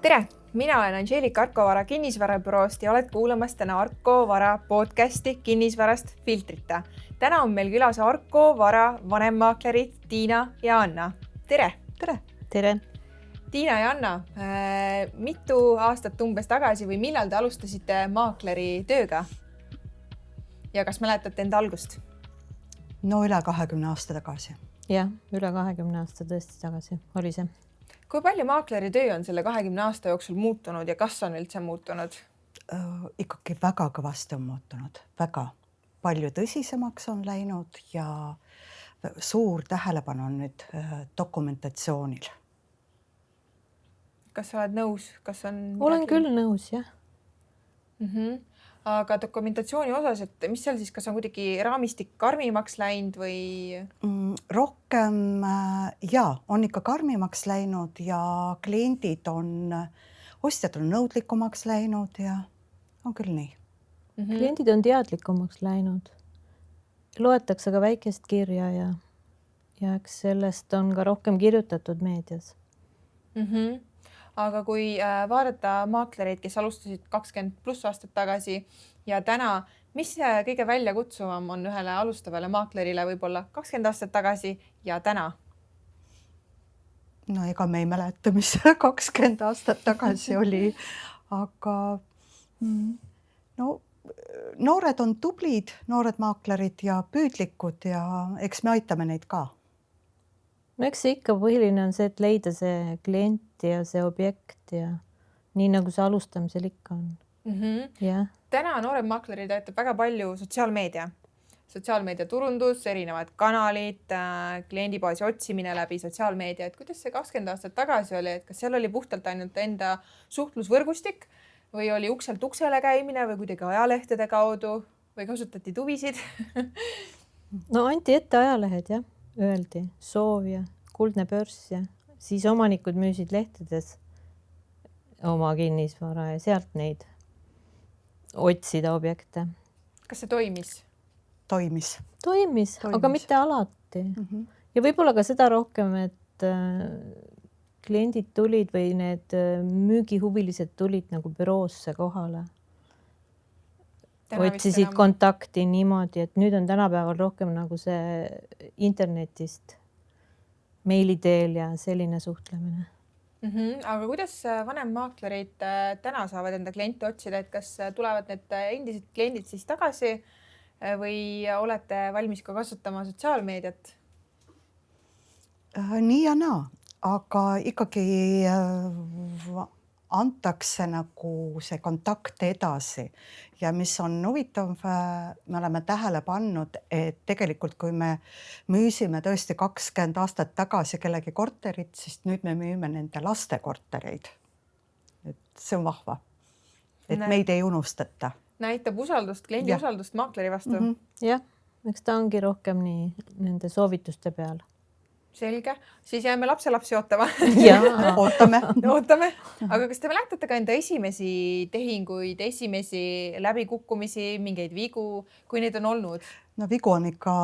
Tere! Mina olen Angelika Arko Vara kinnisvarabüroost ja oled kuulamas täna Arko Vara podcasti kinnisvarast filtrita. Täna on meil külas Arko Vara vanemmaaklerid Tiina ja Anna. Tere! Tere! Tere! Tiina ja Anna, mitu aastat umbes tagasi või millal te alustasite maakleri tööga? Ja kas mäletate enda algust? No üle 20 aasta tagasi. Jah, üle 20 aasta tõesti tagasi oli see. Kui palju maakleri töö on selle 20 aasta jooksul muutunud ja kas on üldse muutunud? Ikkagi väga kõvasti on muutunud. Väga palju tõsisemaks on läinud ja suur tähelepanu on nüüd dokumentatsioonil. Kas sa oled nõus? Olen küll nõus, jah. Aga dokumentatsiooni osas, et mis seal siis, kas on kuidagi raamistik karmimaks läinud või? Rohkem on ikka karmimaks läinud ja ostjad on nõudlikumaks läinud ja on küll nii. Kliendid on teadlikumaks läinud. Loetakse ka väikest kirja ja eks sellest on ka rohkem kirjutatud meedias. Aga kui vaadata maaklereid, kes alustasid 20+ aastat tagasi ja täna, mis kõige väljakutsuvam on ühele alustavale maaklerile võib-olla 20 aastat tagasi ja täna? No ega me ei mäleta, mis 20 aastat tagasi oli, aga noored on tublid, noored maaklerid ja püüdlikud ja eks me aitame neid ka. No eks see ikka põhiline on see, et leida see klient ja see objekt ja nii nagu see alustamisel ikka on. Täna noorem maakleri töötab väga palju sotsiaalmeedia turundus, erinevad kanalid, kliendibaasi otsimine läbi sotsiaalmeedia. Et kuidas see 20 aastat tagasi oli, et kas seal oli puhtalt ainult enda suhtlusvõrgustik või oli ukselt uksele käimine või kuidagi ajalehtede kaudu või kasutati tuvisid? No anti ette ajalehed, jah. Öeldi soov ja kuldne börs ja siis omanikud müüsid lehtedes oma kinnisvara ja sealt neid otsida objekte. Kas see toimis? Toimis, aga mitte alati. Ja võib-olla ka seda rohkem, et kliendid tulid või need müügihuvilised tulid nagu büroosse kohale. Otsisid kontakti niimoodi, et nüüd on tänapäeval rohkem nagu see internetist, meili teel ja selline suhtlemine. Aga kuidas vanemmaaklerid täna saavad enda kliente otsida, et kas tulevad need endised kliendid siis tagasi või olete valmis ka kasutama sotsiaalmeediat? Nii ja naa, aga ikkagi antakse nagu see kontakt edasi ja mis on huvitav, me oleme tähele pannud, et tegelikult kui me müüsime tõesti 20 aastat tagasi kellegi korterit, siis nüüd me müüme nende laste kortereid. Et see on vahva, et meid ei unustata. Näitab usaldust, kliendi usaldust maakleri vastu. Jah, eks ta ongi rohkem nii nende soovituste peal. Selge, siis jääme lapselapsi ootama. Ootame. Aga kas te mäletate ka enda esimesi tehinguid, esimesi läbikukkumisi, mingeid vigu, kui neid on olnud? No vigu on ikka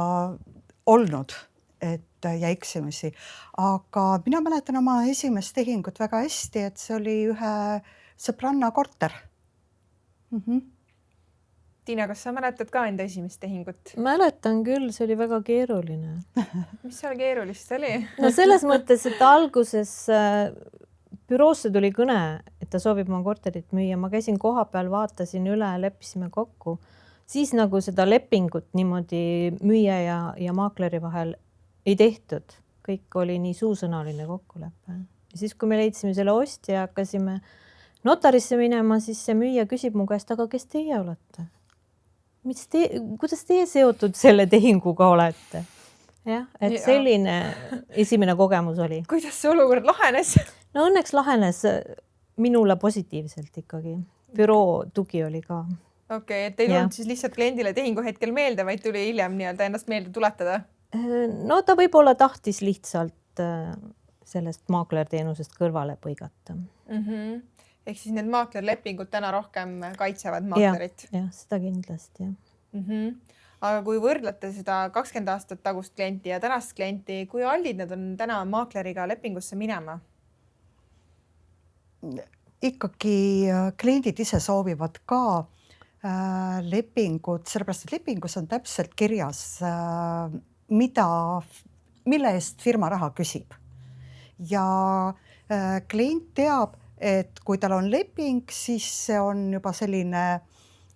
olnud ja eksimisi, aga mina mäletan oma esimest tehingut väga hästi, et see oli ühe sõbranna korter. Tiina, kas sa mäletad ka enda esimest tehingut? Mäletan küll, see oli väga keeruline. Mis seal keerulist oli? No selles mõttes, et alguses büroosse tuli kõne, et ta soovib oma korterit müüa. Ma käisin koha peal, vaatasin üle, leppisime kokku. Siis nagu seda lepingut niimoodi müüja ja maakleri vahel ei tehtud. Kõik oli nii suusõnaline kokkulepe. Ja siis, kui me leidsime selle ostja ja hakkasime notarisse minema, siis see müüja küsib mu käest, aga kes teie olete? Kuidas teie seotud selle tehinguga olete? Jah, et selline esimene kogemus oli. Kuidas see olukord lahenes? No õnneks lahenes minule positiivselt ikkagi. Büroo tugi oli ka. Okei, et ei tulnud siis lihtsalt kliendile tehingu hetkel meelde, vaid tuli hiljem ennast meelde tuletada? No ta võib-olla tahtis lihtsalt sellest maaklerteenusest kõrvale põigata. Ehk siis need maaklerlepingud täna rohkem kaitsevad maaklerit. Jah, seda kindlasti. Aga kui võrdlete seda 20 aastat tagust klienti ja tänast klienti, kui allid need on täna maakleriga lepingusse minema? ikkagi kliendid ise soovivad ka lepingut, sellepärast et lepingus on täpselt kirjas, mille eest firma raha küsib. Ja klient teab, et kui tal on leping, siis see on juba selline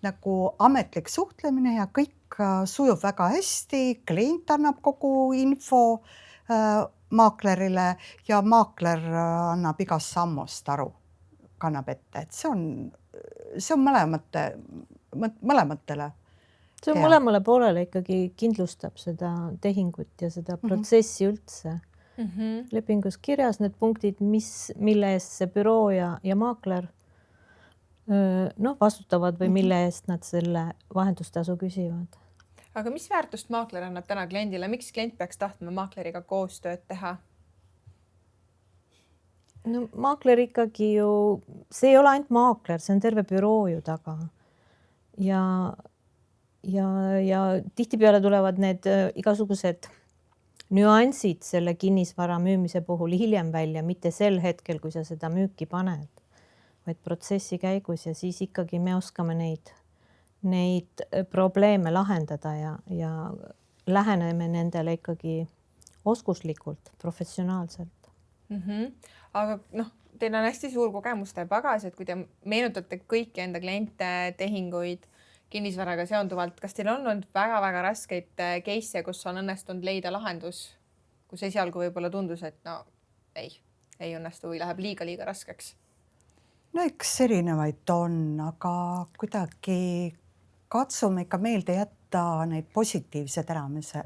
nagu ametlik suhtlemine ja kõik sujub väga hästi. Klient annab kogu info maaklerile ja maakler annab igast sammust aru, kannab ette, et see on mõlematele. See on mõlemale poolele ikkagi kindlustab seda tehingut ja seda protsessi üldse. Lepingus kirjas need punktid, mille eest see büroo ja maakler vastutavad või mille eest nad selle vahendustasu küsivad. Aga mis väärtust maakler annab täna kliendile? Miks klient peaks tahtma maakleriga koostööd teha? No maakler ikkagi ju, see ei ole ainult maakler, see on terve büroo ju taga. Ja tihtipeale tulevad need igasugused nüansid selle kinnisvara müümise puhul hiljem välja, mitte sel hetkel, kui sa seda müüki paned, vaid protsessi käigus ja siis ikkagi me oskame neid probleeme lahendada ja läheneme nendele ikkagi oskuslikult, professionaalselt. Aga teil on hästi suur kogemuste pagas, et kui te meenutate kõiki enda kliente, tehinguid kinnisvaraga seonduvalt, kas teil on olnud väga-väga raskeid case'e, kus on õnnestunud leida lahendus, kus esialgu võib-olla tundus, et ei õnnestu või läheb liiga raskeks? No eks erinevaid on, aga kuidagi katsume ikka meelde jätta neid positiivsed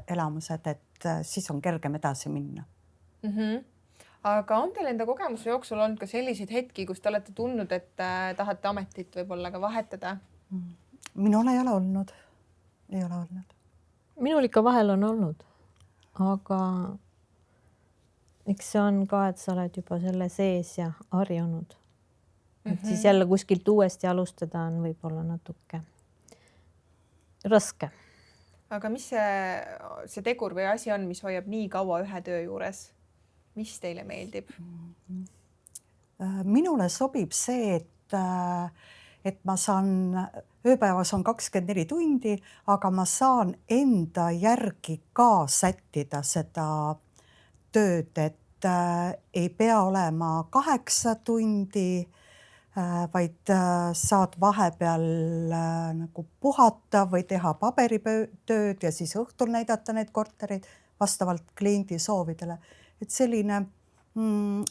elamused, et siis on kergem edasi minna. Aga on teil enda kogemuse jooksul olnud ka selliseid hetki, kus te olete tundnud, et tahate ametit võib-olla ka vahetada? Minul ei ole olnud. Minul ikka vahel on olnud, aga eks see on ka, et sa oled juba selle sees ja harjunud. Et siis jälle kuskilt uuesti alustada on võib-olla natuke raske. Aga mis see tegur või asi on, mis hoiab nii kaua ühe töö juures? Mis teile meeldib? Minule sobib see, et ma saan, ööpäevas on 24 tundi, aga ma saan enda järgi ka sättida seda tööd, et ei pea olema 8 tundi, vaid saad vahepeal nagu puhata või teha paberitööd ja siis õhtul näidata neid kortereid vastavalt kliendi soovidele. Et selline,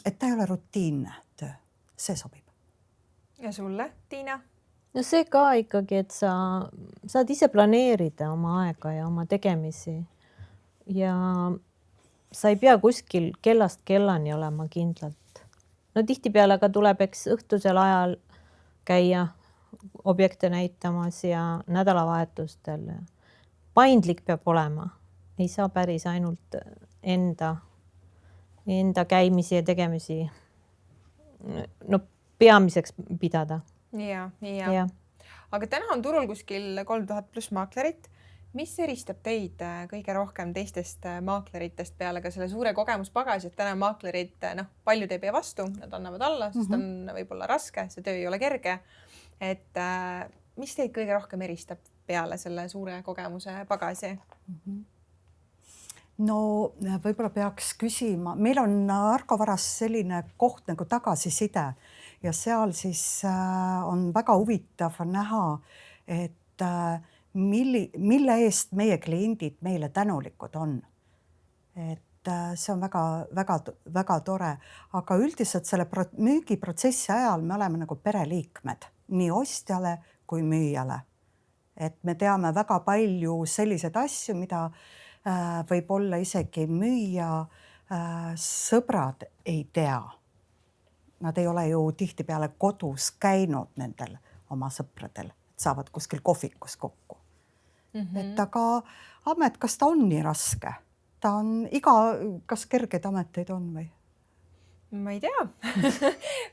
et ta ei ole rutiinne töö, see sobib. Ja sulle, Tiina? No see ka ikkagi, et sa saad ise planeerida oma aega ja oma tegemisi ja sa ei pea kuskil kellast kellani olema kindlalt. No tihtipeale ka tuleb eks õhtusel ajal käia objekte näitamas ja nädalavahetustel. Paindlik peab olema. Ei saa päris ainult enda käimisi ja tegemisi peamiseks pidada. Ja. Aga täna on turul kuskil 3000+ maaklerit. Mis eristab teid kõige rohkem teistest maakleritest peale ka selle suure kogemuspagasi, et täna maaklerid, paljud ei pea vastu, nad annavad alla, sest on võib-olla raske, see töö ei ole kerge. Et mis teid kõige rohkem eristab peale selle suure kogemuse pagasi? No võib-olla peaks küsima, meil on Argo Varas selline koht nagu tagasiside ja seal siis on väga huvitav näha, et mille eest meie kliendid meile tänulikud on. Et see on väga tore, aga üldiselt selle müügiprotsessi ajal me oleme nagu pereliikmed, nii ostjale kui müüjale. Et me teame väga palju selliseid asju, mida võib olla isegi müüja sõbrad ei tea. Nad ei ole ju tihtipeale kodus käinud nendel oma sõpradel, et saavad kuskil kohvikus kokku. Et aga amet, kas ta on nii raske? Ta on kas kergeid ameteid on või? Ma ei tea.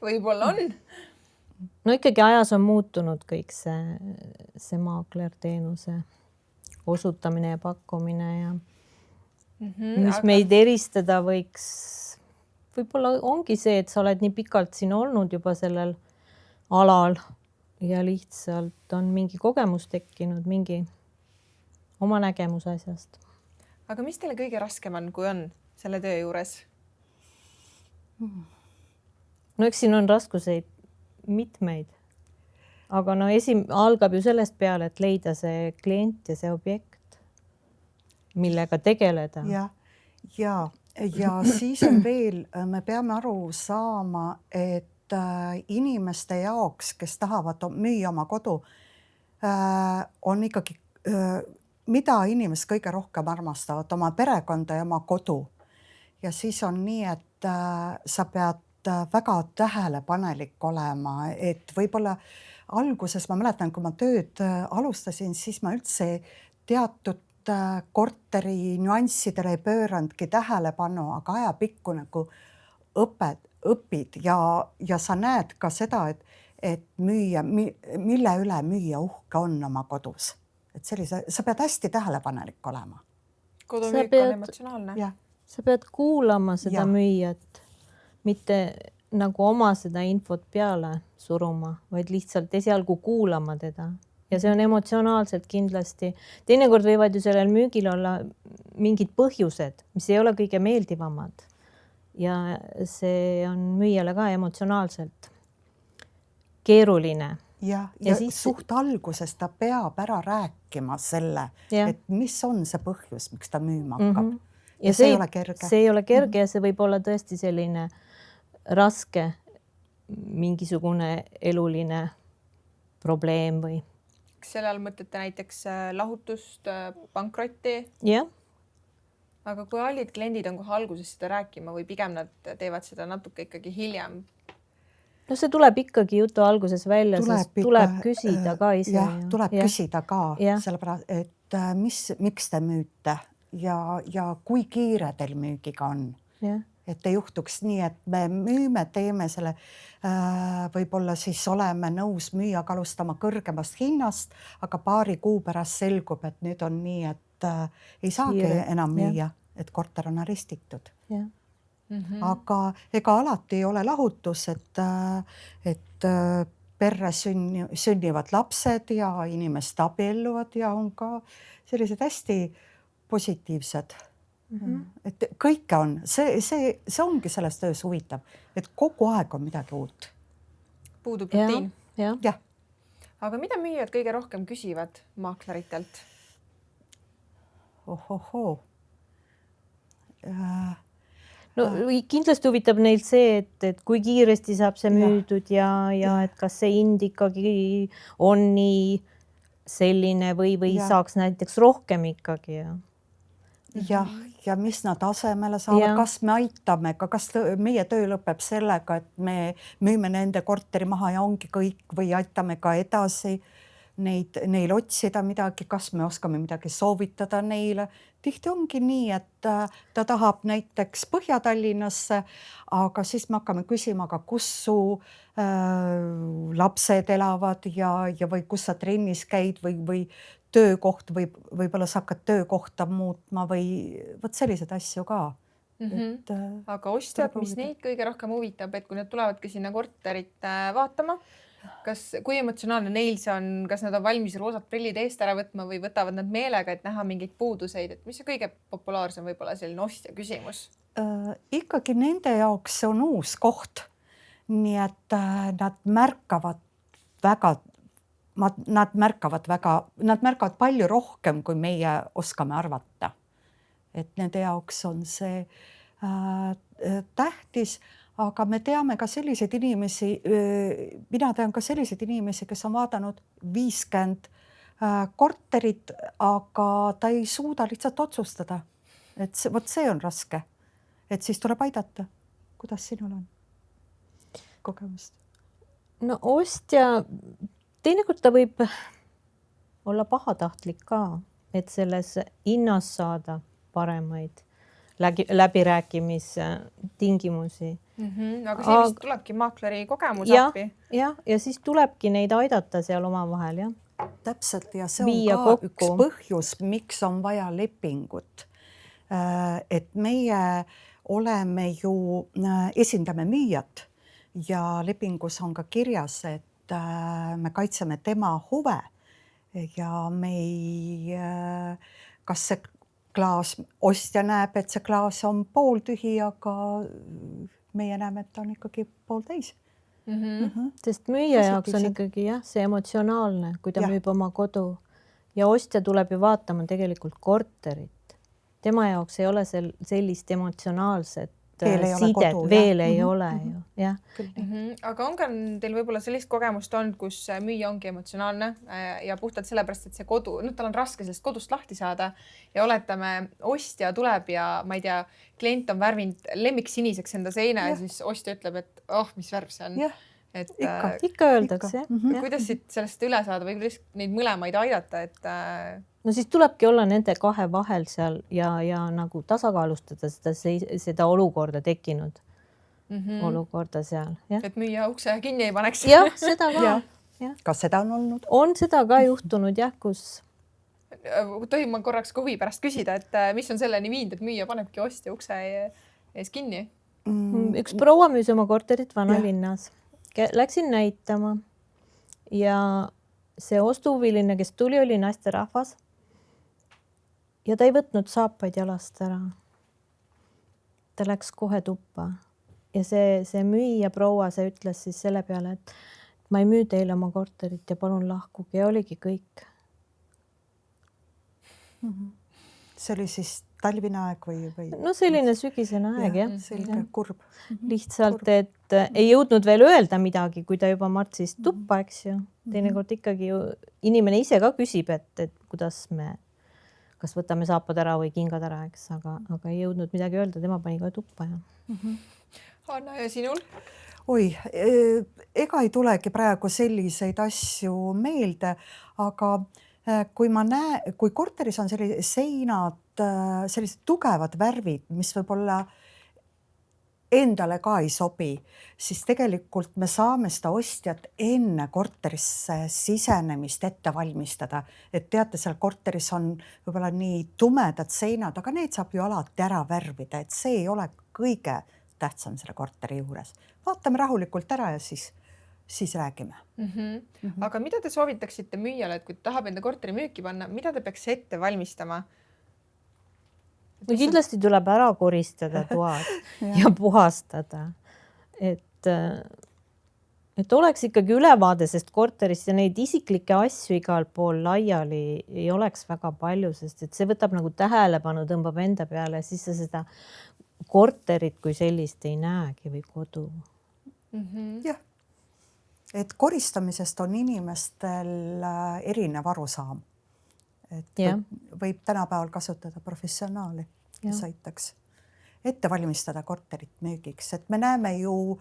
Võib-olla on. No ikkagi ajas on muutunud kõik see maaklerteenuse osutamine ja pakkumine ja mis meid eristada võiks, võib-olla ongi see, et sa oled nii pikalt siin olnud juba sellel alal ja lihtsalt on mingi kogemus tekkinud, mingi oma nägemus asjast. Aga mis teile kõige raskem on, kui on selle töö juures? No eks siin on raskuseid mitmeid, aga no algab ju sellest peale, et leida see klient ja see objekt, millega tegeleda. Ja siis on veel, me peame aru saama, et inimeste jaoks, kes tahavad müüa oma kodu, on ikkagi, mida inimesed kõige rohkem armastavad, oma perekonda ja oma kodu. Ja siis on nii, et sa pead väga tähelepanelik olema, et võib-olla alguses ma mäletan, kui ma tööd alustasin, siis ma üldse teatud korteri nüanssidele ei pöörandki tähelepanu, aga ajapikku nagu õpid ja sa näed ka seda, et müüa, mille üle müüa uhke on oma kodus. Et sellise, sa pead hästi tähelepanelik olema. Kodumüük on emotsionaalne. Ja. Sa pead kuulama seda müüjat, mitte nagu oma seda infot peale suruma, vaid lihtsalt esialgu kuulama teda. Ja see on emotsionaalselt kindlasti. Teinekord võivad ju sellel müügil olla mingid põhjused, mis ei ole kõige meeldivamad. Ja see on müüjale ka emotsionaalselt keeruline. Ja siis suht alguses ta peab ära rääkima selle, et mis on see põhjus, miks ta müüma hakkab. Ja see ei ole kerge. See ei ole kerge ja see võib olla tõesti selline raske mingisugune eluline probleem või. Kas selle all mõtlete näiteks lahutust, pankrotti? Jah. Aga kui hallid kliendid on kohe alguses seda rääkima või pigem nad teevad seda natuke ikkagi hiljem? No see tuleb ikkagi jutu alguses välja, sest tuleb küsida ka ise. Ja, tuleb küsida ka, sellepärast, et miks te müüte ja kui kiire teil müügiga on. Et ei juhtuks nii, et me müüme, teeme selle, võib-olla siis oleme nõus müüjaga alustama kõrgemast hinnast, aga paari kuu pärast selgub, et nüüd on nii, et ei saagi enam müüa, et korter on aristitud. Aga ega alati ei ole lahutus, et perre sünnivad lapsed ja inimesed abielluvad ja on ka sellised hästi positiivsed. Et kõike on, see ongi selles töös huvitav, et kogu aeg on midagi uut. Puudub rutiin. Ja. Aga mida müüjad kõige rohkem küsivad maakleritelt? Ohohoo. No kindlasti huvitab neilt see, et kui kiiresti saab see müüdud ja et kas see hind ikkagi on nii selline või saaks näiteks rohkem ikkagi. Ja mis nad asemele saavad, kas me aitame, kas meie töö lõpeb sellega, et me müüme nende korteri maha ja ongi kõik või aitame ka edasi neil otsida midagi, kas me oskame midagi soovitada neile. Tihti ongi nii, et ta tahab näiteks Põhja-Tallinnasse, aga siis me hakkame küsima, aga kus su lapsed elavad ja või kus sa trennis käid või töökoht võib-olla sa hakkad töökohta muutma või võt sellised asju ka. Aga ostjad, mis neid kõige rohkem huvitab, et kui nad tulevadki sinna korterit vaatama, kui emotsionaalne neil see on, kas nad on valmis roosad prillid eest ära võtma või võtavad nad meelega, et näha mingeid puuduseid, et mis see kõige populaarsem võib-olla selline ostja küsimus? Ikkagi nende jaoks see on uus koht, nii et nad märkavad palju rohkem, kui meie oskame arvata. Et nende jaoks on see tähtis, aga me teame ka selliseid inimesi, mina tean ka selliseid inimesi, kes on vaadanud 50 korterit, aga ta ei suuda lihtsalt otsustada. Et see on raske. Et siis tuleb aidata. Kuidas sinul on kogemust? No ostja, teinekord ta võib olla pahatahtlik ka, et selles hinnas saada paremaid läbirääkimistingimusi. Aga sellist tulebki maakleri kogemus appi. Ja siis tulebki neid aidata seal omavahel, jah. Täpselt ja see on ka üks põhjus, miks on vaja lepingut. Et meie oleme ju, esindame müüjat ja lepingus on ka kirjas, et me kaitseme tema huve ja me ei, kas see klaas, ostja näeb, et see klaas on pooltühi, aga meie näeme, et ta on ikkagi pooltäis. Sest müüja jaoks on ikkagi jah, see emotsionaalne, kui ta müüb oma kodu ja ostja tuleb ju vaatama tegelikult korterit. Tema jaoks ei ole sellist emotsionaalset sidet, veel ei ole ju, jah. Aga on ka teil võib-olla sellist kogemust olnud, kus müüja ongi emotsionaalne ja puhtalt sellepärast, et see kodu, tal on raske sellest kodust lahti saada ja oletame, ostja tuleb ja ma ei tea, klient on värvinud lemmiksiniseks enda seina ja siis ostja ütleb, et mis värv see on. Et ikka öeldakse. Kuidas siit sellest üle saada või kuidas neid mõlemaid aidata, et no siis tulebki olla nende kahe vahel seal ja nagu tasakaalustada seda olukorda tekkinud olukorda seal. Et müüa ukse kinni ei paneks. Jah, seda ka. Kas seda on olnud? On seda ka juhtunud jah, kus. Tohin ma korraks ka huvi pärast küsida, et mis on selleni viinud, et müüa panebki ostja ukse ees kinni? Üks proua müüs oma korterit Vanalinnas. Läksin näitama ja see ostuhuviline, kes tuli, oli naisterahvas ja ta ei võtnud saapaid jalast ära. Ta läks kohe tuppa ja see müüja proua, see ütles siis selle peale, et ma ei müü teile oma korterit ja palun lahkuge ja oligi kõik. See oli siis talvine aeg või? No selline sügisene aeg, jah. Selge, kurb. Lihtsalt, et ei jõudnud veel öelda midagi, kui ta juba martsis tuppa, eks ju. Teinekord ikkagi ju inimene ise ka küsib, et kuidas me, kas võtame saapad ära või kingad ära, eks, aga ei jõudnud midagi öelda, tema pani ka tuppa. Anna, ja sinul? Oi, ega ei tulegi praegu selliseid asju meelde, aga kui korteris on sellised seinad, sellised tugevad värvid, mis võib-olla endale ka ei sobi, siis tegelikult me saame seda ostjat enne korterisse sisenemist ette valmistada. Et teate, seal korteris on võib-olla nii tumedad seinad, aga need saab ju alati ära värvida, et see ei ole kõige tähtsam selle korteri juures. Vaatame rahulikult ära ja siis räägime. Aga mida te soovitaksite müüjale, et kui tahab enda korteri müüki panna, mida te peaks ette valmistama? No kindlasti tuleb ära koristada toad ja puhastada, et oleks ikkagi ülevaade, sest korteris ja neid isiklikke asju igal pool laiali ei oleks väga palju, sest et see võtab nagu tähelepanu, tõmbab enda peale, siis sa seda korterit kui sellist ei näegi või kodu. Jah. Et koristamisest on inimestel erinev arusaam. Et võib tänapäeval kasutada professionaali, kes aitaks ette valmistada korterit müügiks. Et me näeme ju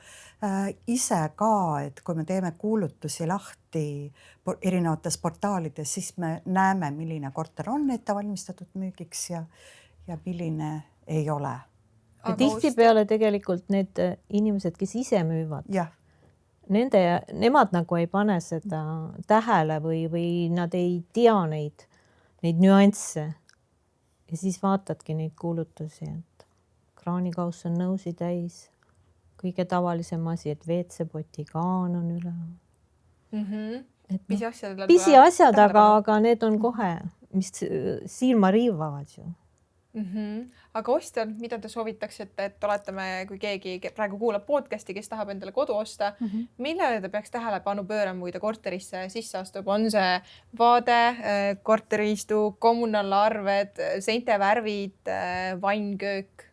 ise ka, et kui me teeme kuulutusi lahti erinevates portaalides, siis me näeme, milline korter on ette valmistatud müügiks ja milline ei ole. Ja tihtipeale tegelikult need inimesed, kes ise müüvad, nemad nagu ei pane seda tähele või nad ei tea neid nüansse ja siis vaatadki neid kuulutusi, et kraanikauss on nõusi täis, kõige tavalisem asi, et WC-poti kaan on üle. Pisiasjad, aga need on kohe, mis silma riivavad ju. Aga ostjad, mida te soovitaksite, et oletame, kui keegi praegu kuulab podcasti, kes tahab endale kodu osta, millele ta peaks tähelepanu pöörama, kui ta korterisse sisse astub? On see vaade, korteriistu, kommunaalarved, seinte värvid, vann, köök?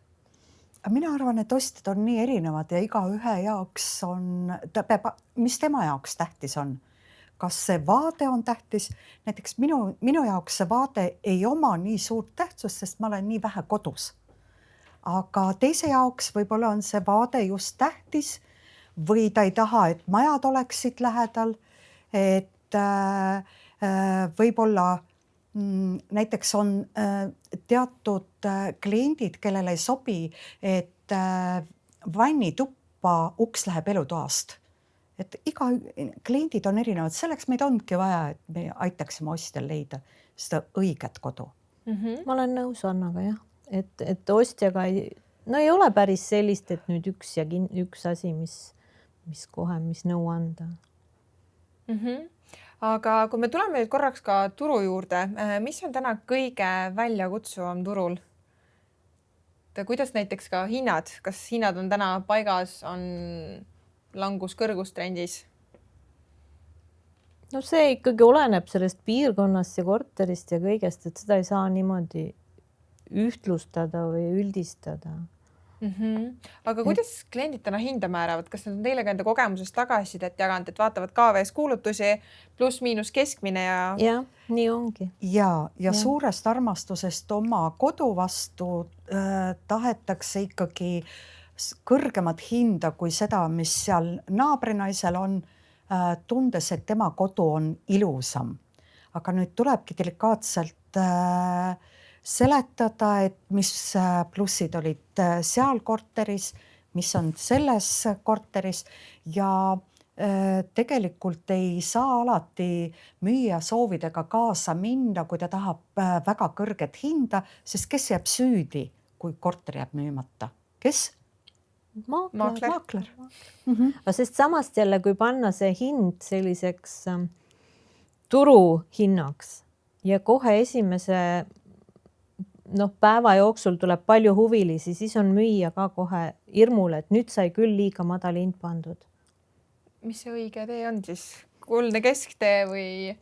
Mina arvan, et ostjad on nii erinevad ja iga ühe jaoks mis tema jaoks tähtis on. Kas see vaade on tähtis? Näiteks minu jaoks see vaade ei oma nii suurt tähtsust, sest ma olen nii vähe kodus. Aga teise jaoks võib-olla on see vaade just tähtis või ta ei taha, et majad oleksid lähedal, et võib-olla näiteks on teatud kliendid, kellele ei sobi, et vannituppa uks läheb elutoast. Et iga kliendid on erinevad, selleks meid ongi vaja, et me aitaksime ostjal leida seda õiget kodu. Ma olen nõus Annaga jah, et ostjaga ei ole päris sellist, et nüüd üks asi, mis nõu anda. Aga kui me tuleme nüüd korraks ka turu juurde, mis on täna kõige väljakutsuvam turul? Kuidas näiteks ka hinnad, kas hinnad on täna paigas, on langus-kõrgustrendis? No see ikkagi oleneb sellest piirkonnast ja korterist ja kõigest, et seda ei saa niimoodi ühtlustada või üldistada. Aga kuidas kliendid täna hinda määravad? Kas nad on teile ka enda kogemusest tagasisidet jaganud, et vaatavad KVS kuulutusi pluss-miinus keskmine ja... Jah, nii ongi. Ja suurest armastusest oma kodu vastu tahetakse ikkagi kõrgemat hinda kui seda, mis seal naabrinaisel on, tundes, et tema kodu on ilusam. Aga nüüd tulebki delikaatselt seletada, et mis plussid olid seal korteris, mis on selles korteris ja tegelikult ei saa alati müüja soovidega kaasa minna, kui ta tahab väga kõrget hinda, sest kes jääb süüdi, kui korter jääb müümata? Kes? Maakler. Sest samast jälle, kui panna see hind selliseks turuhinnaks ja kohe esimese päeva jooksul tuleb palju huvilisi, siis on müüja ka kohe hirmul, et nüüd sai küll liiga madal hind pandud. Mis see õige tee on siis? Kuldne kesktee või?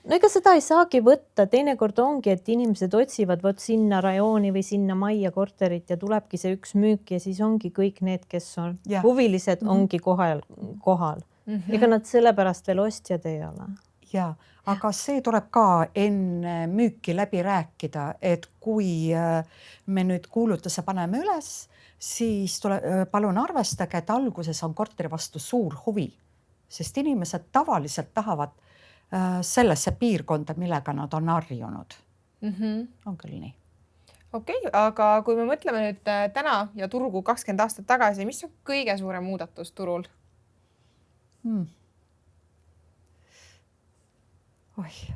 No ega seda ei saagi võtta, teinekord ongi, et inimesed otsivad sinna rajooni või sinna majja korterit ja tulebki see üks müük ja siis ongi kõik need, kes on huvilised, ongi kohal. Ega nad sellepärast veel ostjad ei ole. Ja, aga see tuleb ka enne müüki läbi rääkida, et kui me nüüd kuulutuse paneme üles, siis palun arvestage, et alguses on korteri vastu suur huvi, sest inimesed tavaliselt tahavad sellesse piirkonda, millega nad on harjunud. On küll nii. Okei, aga kui me mõtleme nüüd täna ja turgu 20 aastat tagasi, mis on kõige suurem muudatus turul?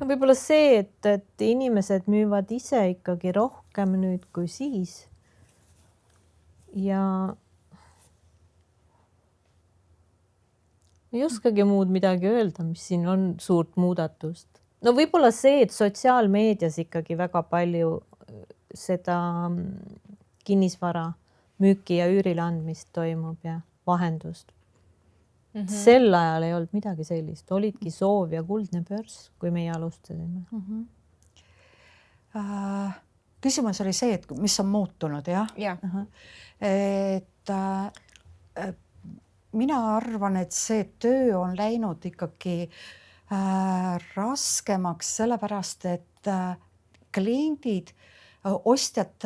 Võib-olla see, et inimesed müüvad ise ikkagi rohkem nüüd kui siis. Ja ei oskagi muud midagi öelda, mis siin on suurt muudatust. No võib-olla see, et sotsiaalmeedias ikkagi väga palju seda kinnisvara müüki ja üürile andmist toimub ja vahendust. Sel ajal ei olnud midagi sellist. Olidki soov ja kuldne börs, kui meie alustasime. Küsimus oli see, et mis on muutunud, jah? Et mina arvan, et see töö on läinud ikkagi raskemaks, sellepärast, et kliendid, ostjad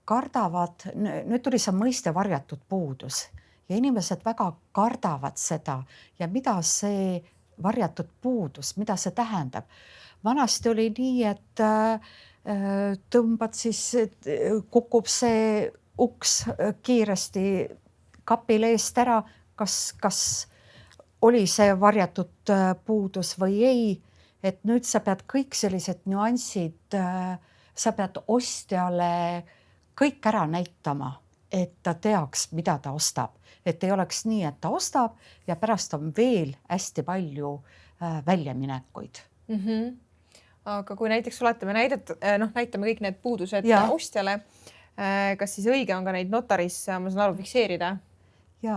kardavad, nüüd tuli see mõiste varjatud puudus ja inimesed väga kardavad seda ja mida see varjatud puudus, mida see tähendab. Vanasti oli nii, et tõmbad siis, kukub see uks kiiresti kapil eest ära, kas oli see varjatud puudus või ei, et nüüd sa pead kõik sellised nüansid, sa pead ostjale kõik ära näitama, et ta teaks, mida ta ostab. Et ei oleks nii, et ta ostab ja pärast on veel hästi palju väljaminekuid. Aga kui näiteks oletame näitame kõik need puudused ostjale, kas siis õige on ka neid notaris, ma saan aru, fikseerida?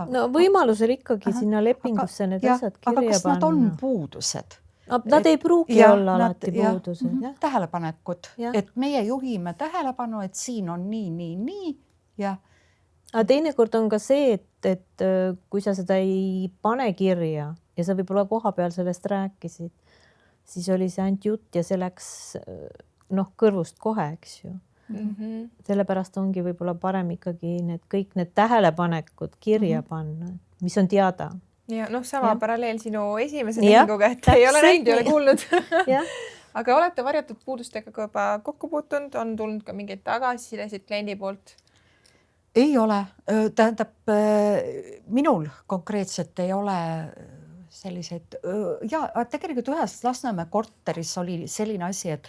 No võimalusel ikkagi sinna lepingusse need asjad kirja panna. Aga kas nad on puudused? Nad ei pruugi olla alati puudused. Tähelepanekud, et meie juhime tähelepanu, et siin on nii. Aga teinekord on ka see, et kui sa seda ei pane kirja ja sa võib-olla koha peal sellest rääkisid, siis oli see ainult jutt ja see läks kõrvust kohe, eks ju. Sellepärast ongi võib-olla parem ikkagi kõik need tähelepanekud kirja panna, mis on teada. Ja sama paralleel sinu esimese tehinguga, et ei ole näinud, ei ole kuulnud. Aga olete varjatud puudustega ka juba kokku puutunud, on tulnud ka mingeid tagasisidesid kliendi poolt? Ei ole. Tähendab, minul konkreetselt ei ole selliseid. Ja tegelikult ühes Lasnamäe korteris oli selline asi, et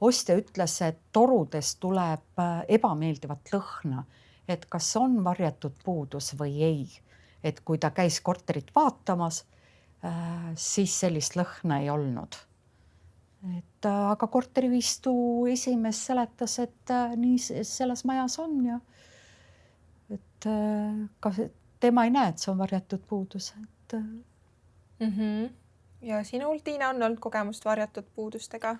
ostja ütles, et torudest tuleb ebameeldivat lõhna, et kas on varjatud puudus või ei. Et kui ta käis korterit vaatamas, siis sellist lõhna ei olnud. Et aga korteriühistu esimees seletas, et nii selles majas on ja et ka tema ei näe, et see on varjatud puudus. Ja sinul, Tiina, on olnud kogemust varjatud puudustega?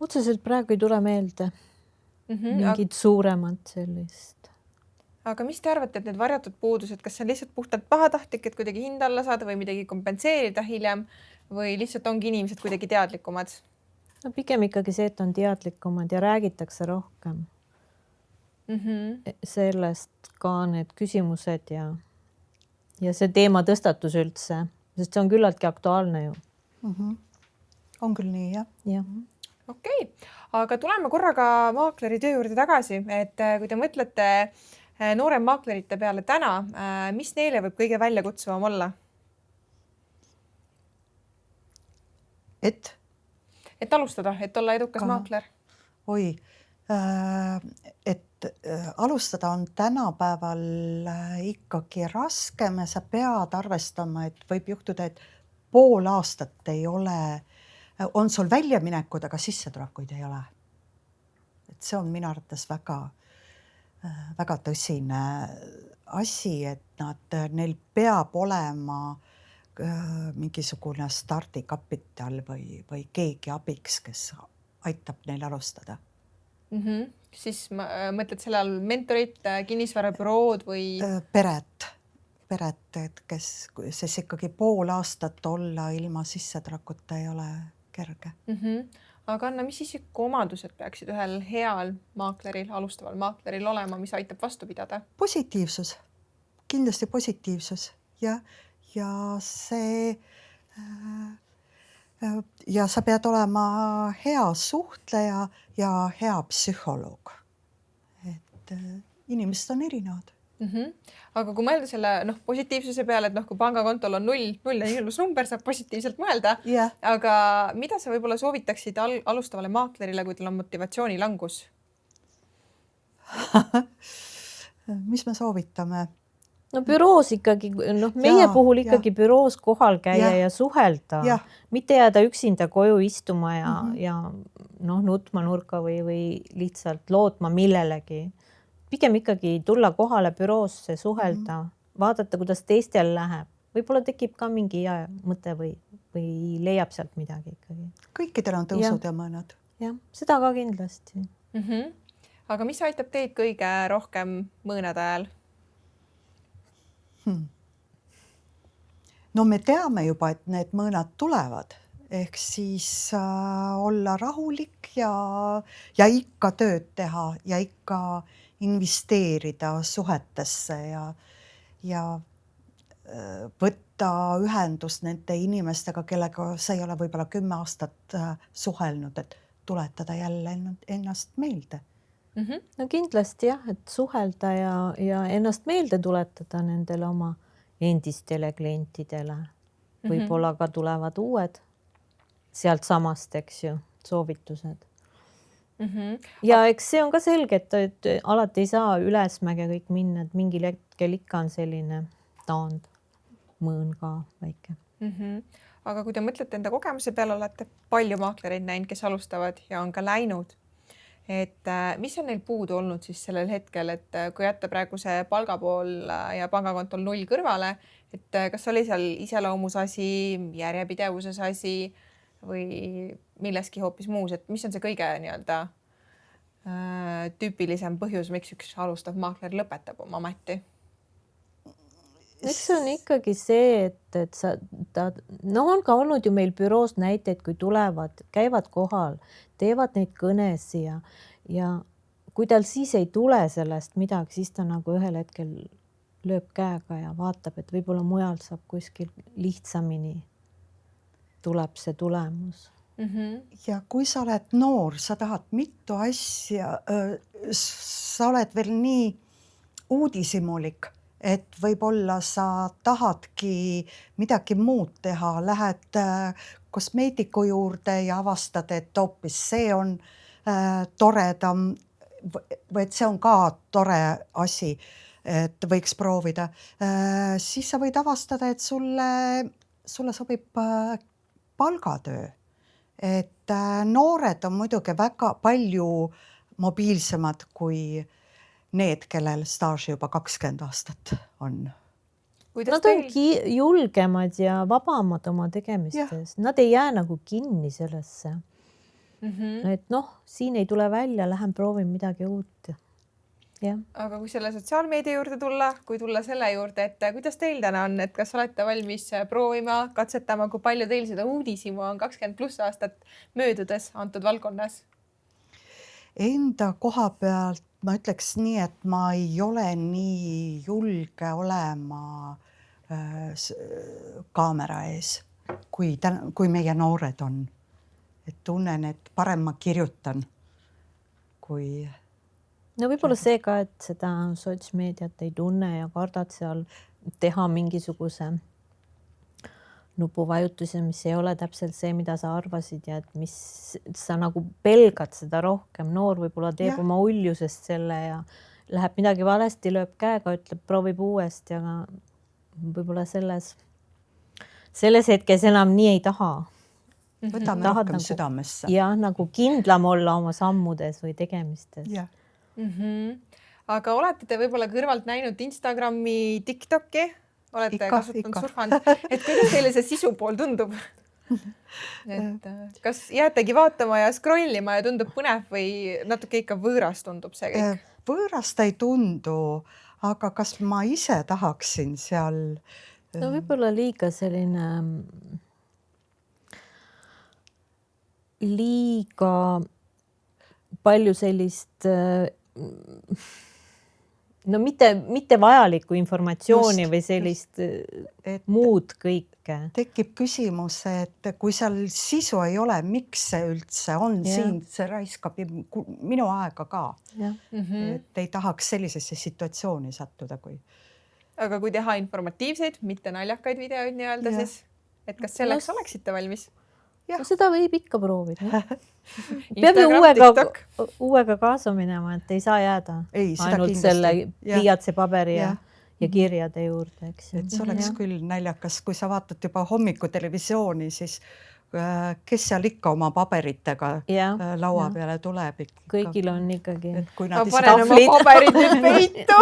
Otseselt praegu ei tule meelde mingid suuremad sellist. Aga mis te arvate, et need varjatud puudused, kas see on lihtsalt puhtalt pahatahtlik, et kuidagi hind alla saada või midagi kompenseerida hiljem või lihtsalt ongi inimesed kuidagi teadlikumad? No pigem ikkagi see, et on teadlikumad ja räägitakse rohkem sellest ka need küsimused ja see teema tõstatus üldse, sest see on küllaltki aktuaalne ju. On küll nii, jah. Okei, aga tuleme korraga maakleri töö juurde tagasi, et kui te mõtlete noorem maaklerite peale täna, mis neile võib kõige väljakutsuvam olla? Et alustada, et olla edukas maakler? Oi, et alustada on tänapäeval ikkagi raskem ja sa pead arvestama, et võib juhtuda, et pool aastat ei ole, on sul väljaminekud, aga sissetulekuid ei ole. Et see on minu arvates väga tõsine asi, et neil peab olema mingisugune stardikapital või keegi abiks, kes aitab neil alustada. Siis mõtled selle all mentorit, kinnisvarabürood või? Peret, et kes ikkagi pool aastat olla ilma sissetulekuta ei ole kerge. Aga Anna, mis isikuomadused peaksid ühel heal maakleril, alustaval maakleril olema, mis aitab vastu pidada? Positiivsus, kindlasti positiivsus ja see ja sa pead olema hea suhtleja ja hea psühholoog. Et inimesed on erinevad. Aga kui mõelda selle positiivsuse peale, et kui pangakontol on 0 on ilus number, saab positiivselt mõelda. Aga mida sa võib-olla soovitaksid alustavale maaklerile, kui tal on motivatsioonilangus? Mis me soovitame? No büroos ikkagi, meie puhul ikkagi büroos kohal käia ja suhelda, mitte jääda üksinda koju istuma ja nutma nurka või lihtsalt lootma millelegi. Pigem ikkagi tulla kohale büroosse, suhelda, vaadata, kuidas teistel läheb. Võib-olla tekib ka mingi hea mõte või leiab sealt midagi ikkagi. Kõikidel on tõusud ja mõõnad. Jah, seda ka kindlasti. Aga mis aitab teid kõige rohkem mõõnade ajal? No me teame juba, et need mõõnad tulevad, ehk siis olla rahulik ja ikka tööd teha ja ikka investeerida suhetesse ja võtta ühendust nende inimestega, kellega sa ei ole võib-olla 10 aastat suhelnud, et tuletada jälle ennast meelde. No kindlasti jah, et suhelda ja ennast meelde tuletada nendele oma endistele klientidele. Võib-olla ka tulevad uued sealt samast, eks ju, soovitused. Ja eks see on ka selge, et alati ei saa ülesmäge kõik minna, et mingil hetkel ikka on selline mõõn ka väike. Aga kui te mõtlete enda kogemuse peale, olete palju maaklereid näinud, kes alustavad ja on ka läinud. Et mis on neil puudu olnud siis sellel hetkel, et kui jätta praegu see palgapool ja pangakontol 0 kõrvale, et kas oli seal iseloomus asi, järjepidevuses asi või milleski hoopis muus, et mis on see kõige tüüpilisem põhjus, miks üks alustav maakler lõpetab oma ameti? Eks see on ikkagi see, et on ka olnud ju meil büroos näiteid, kui tulevad, käivad kohal, teevad neid kõnesi ja kui tal siis ei tule sellest midagi, siis ta nagu ühel hetkel lööb käega ja vaatab, et võib-olla mujal saab kuskil lihtsamini tuleb see tulemus. Ja kui sa oled noor, sa tahad mitu asja, sa oled veel nii uudishimulik, et võib-olla sa tahadki midagi muud teha, lähed kosmeetiku juurde ja avastad, et hoopis see on toredam või et see on ka tore asi, et võiks proovida. Siis sa võid avastada, et sulle sulle sobib palgatöö. Et noored on muidugi väga palju mobiilsemad kui need, kellel staaži juba 20 aastat on. Nad on julgemad ja vabamad oma tegemistes. Nad ei jää nagu kinni sellesse. Et siin ei tule välja, lähen proovin midagi uut. Ja. Aga kui selle sotsiaalmeedia juurde tulla, kui tulla selle juurde, et kuidas teil täna on, et kas olete valmis proovima, katsetama, kui palju teil seda uudisimu on 20+ aastat möödudes antud valdkonnas? Enda koha pealt ma ütleks nii, et ma ei ole nii julge olema kaamera ees, kui meie noored on. Et tunnen, et parem ma kirjutan, kui... No võib-olla see ka, et seda sotsmeediat ei tunne ja kardad seal teha mingisuguse nupuvajutuse, mis ei ole täpselt see, mida sa arvasid ja et mis sa nagu pelgad seda rohkem. Noor võib-olla teeb oma uljusest selle ja läheb midagi valesti, lööb käega, ütleb, proovib uuesti, aga võib-olla selles hetkes enam nii ei taha. Võtame rohkem südamesse. Ja nagu kindlam olla oma sammudes või tegemistes. Jah. Aga olete te võib-olla kõrvalt näinud Instagrami, TikToki? Olete kasutanud surfanud? Et kuidas teile see sisu pool tundub? Et kas jäätegi vaatama ja scrollima ja tundub põnev või natuke ikka võõras tundub see kõik? Võõrast ei tundu, aga kas ma ise tahaksin seal... No võib-olla liiga selline... Liiga palju sellist... No mitte vajalikku informatsiooni või sellist muud kõike. Tekib küsimus, et kui seal sisu ei ole, miks see üldse on siin, see raiskab minu aega ka. Et ei tahaks sellisesse situatsiooni sattuda. Aga kui teha informatiivseid, mitte naljakaid videoid nii-öelda siis, et kas selleks oleksite valmis? No seda võib ikka proovida. Peab ju uuega kaasa minema, et ei saa jääda ainult selle pliiatsi paberi ja kirjade juurde. Eks. Et see oleks küll naljakas, kui sa vaatad juba hommikutelevisiooni, siis kes seal ikka oma paberitega laua peale tuleb. Kõigil on ikkagi. Ma panen oma paberid nüüd peitu.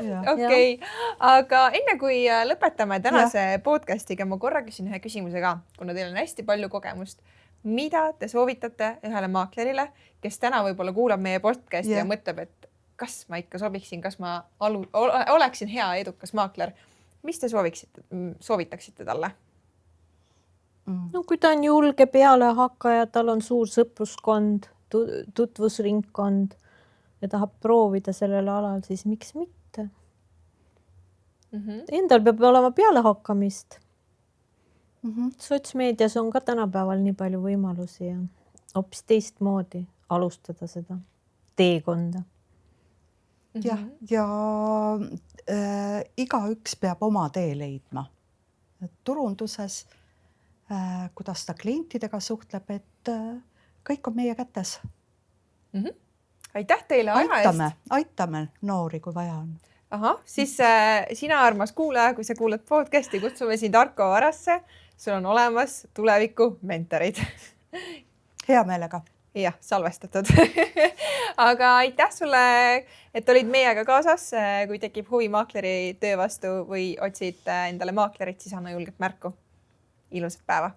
Okei, aga enne kui lõpetame tänase podcastiga, ma korra küsin ühe küsimuse ka, kuna teil on hästi palju kogemust. Mida te soovitate ühele maaklerile, kes täna võib-olla kuulab meie podcasti ja mõtleb, et kas ma ikka sobiksin, kas ma oleksin hea edukas maakler? Mis te soovitaksite talle? No kui ta on julge pealehakkaja, tal on suur sõpruskond, tutvusringkond ja tahab proovida sellel alal, siis miks mitte? Endal peab olema pealehakkamist. Sotsmeedias on ka tänapäeval nii palju võimalusi ja hoopis teistmoodi alustada seda teekonda. Ja igaüks peab oma tee leidma. Turunduses, kuidas ta klientidega suhtleb, et kõik on meie kätes. Aitäh teile aja eest. Aitame noori, kui vaja on. Siis sina, armas kuulaja, kui sa kuulad podcasti, kutsume sind Arko Varasse. Sul on olemas tuleviku mentorid. Hea meelega. Jah, salvestatud. Aga aitäh sulle, et olid meiega kaasas. Kui tekib huvi maakleri töö vastu või otsid endale maaklerit, siis anna julgelt märku. Ilusat päeva.